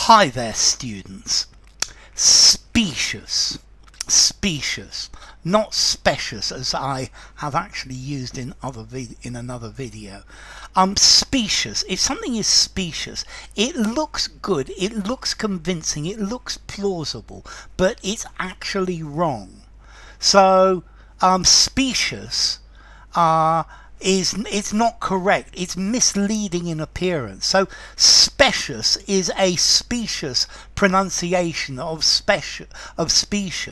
Hi there, students. Specious. Specious. Not specious, as I have actually used in another video. Specious. If something is specious, it looks good, it looks convincing, it looks plausible, but it's actually wrong. So, specious it's not correct, it's misleading in appearance. So specious is a specious pronunciation of specious,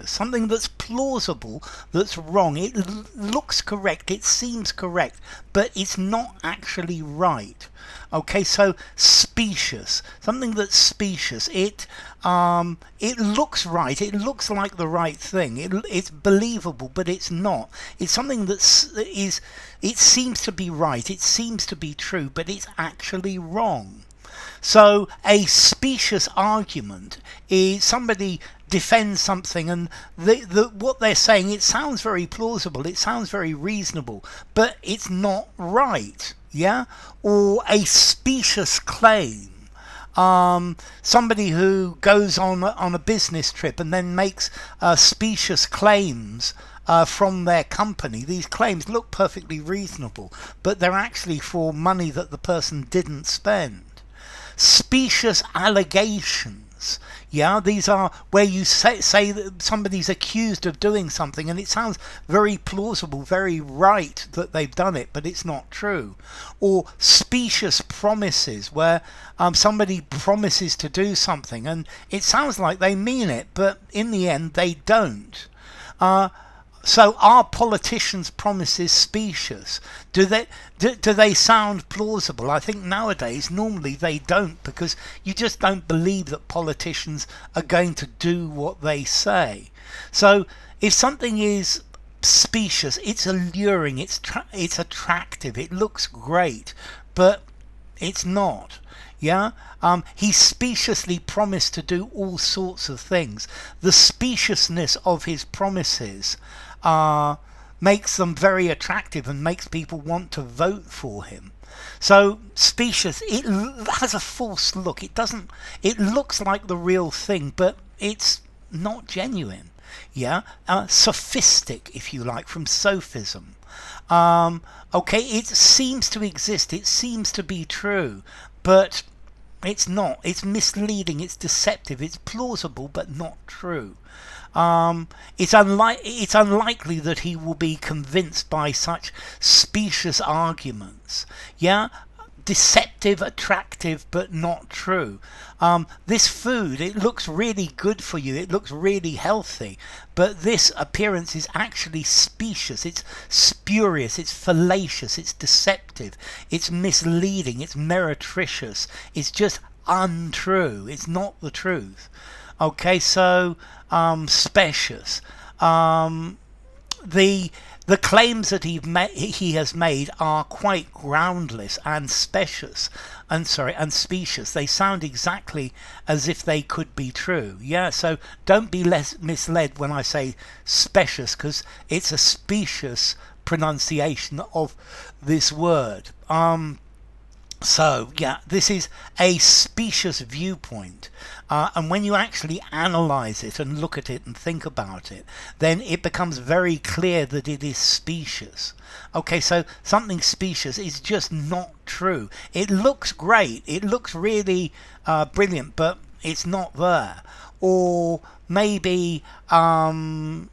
something that's plausible, that's wrong. It looks correct, it seems correct, but it's not actually right. Okay, so specious, something that's specious, it looks right, it looks like the right thing, it's believable, but it's not. It's something it seems to be right, it seems to be true, but it's actually wrong. So a specious argument is somebody defends something and what they're saying, it sounds very plausible, it sounds very reasonable, but it's not right. Yeah? Or a specious claim. Somebody who goes on a business trip and then makes specious claims from their company. These claims look perfectly reasonable, but they're actually for money that the person didn't spend. Specious allegations. Yeah, these are where you say that somebody's accused of doing something and it sounds very plausible, very right that they've done it, but it's not true. Or specious promises, where somebody promises to do something and it sounds like they mean it, but in the end they don't. So are politicians' promises specious? Do they sound plausible? I think nowadays normally they don't, because you just don't believe that politicians are going to do what they say. So if something is specious, it's alluring, it's attractive, it looks great, but it's not. Yeah, he speciously promised to do all sorts of things. The speciousness of his promises makes them very attractive and makes people want to vote for him. So specious, it has a false look. It looks like the real thing, but it's not genuine. Yeah, sophistic, if you like, from sophism. Okay, it seems to exist, it seems to be true, but it's not. It's misleading, it's deceptive, it's plausible but not true. It's unlikely that he will be convinced by such specious arguments. Yeah, deceptive, attractive, but not true. This food, it looks really good for you, it looks really healthy, but this appearance is actually specious, it's spurious, it's fallacious, it's deceptive, it's misleading, it's meretricious, it's just untrue, it's not the truth. Okay, so Specious. The claims that he has made are quite groundless and specious. And specious. They sound exactly as if they could be true. Yeah, so don't be misled when I say specious, because it's a specious pronunciation of this word. So yeah, this is a specious viewpoint, and when you actually analyze it and look at it and think about it, then it becomes very clear that it is specious. Okay, so something specious is just not true. It looks great, it looks really brilliant, but it's not there. Or maybe something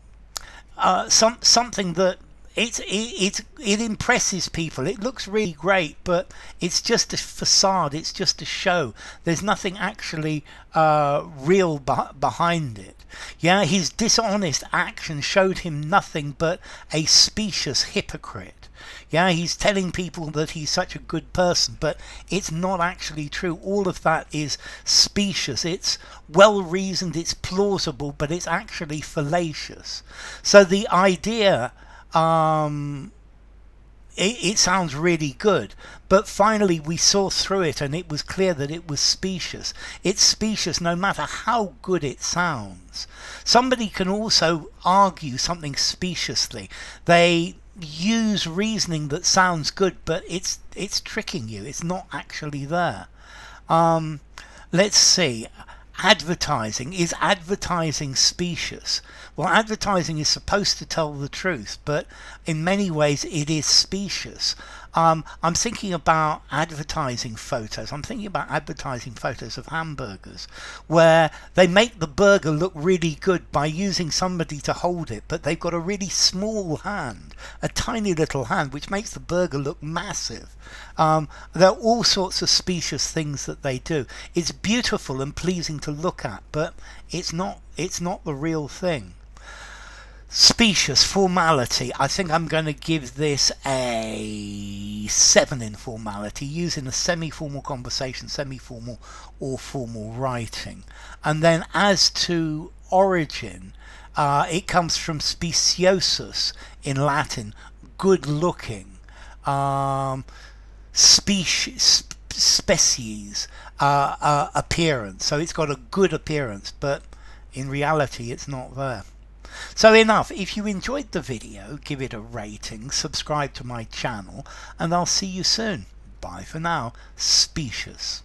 that it impresses people, it looks really great, but it's just a facade, it's just a show. There's nothing actually real behind it. Yeah, his dishonest action showed him nothing but a specious hypocrite. Yeah, he's telling people that he's such a good person, but it's not actually true. All of that is specious. It's well reasoned, it's plausible, but it's actually fallacious. So the idea, it sounds really good, but finally we saw through it and it was clear that it was specious. It's specious no matter how good it sounds. Somebody can also argue something speciously. They use reasoning that sounds good, but it's tricking you. It's not actually there. Let's see. advertising. Is advertising specious? Well, advertising is supposed to tell the truth, but in many ways it is specious. I'm thinking about advertising photos. I'm thinking about advertising photos of hamburgers where they make the burger look really good by using somebody to hold it, but they've got a really small hand, a tiny little hand, which makes the burger look massive. There are all sorts of specious things that they do. It's beautiful and pleasing to look at, but it's not the real thing. Specious, formality. I think I'm going to give this a 7 in formality, using a semi-formal conversation, semi-formal or formal writing. And then as to origin, it comes from speciosus in Latin, good looking. Species, appearance. So it's got a good appearance, but in reality it's not there. So enough. If you enjoyed the video, give it a rating, subscribe to my channel, and I'll see you soon. Bye for now. Specious.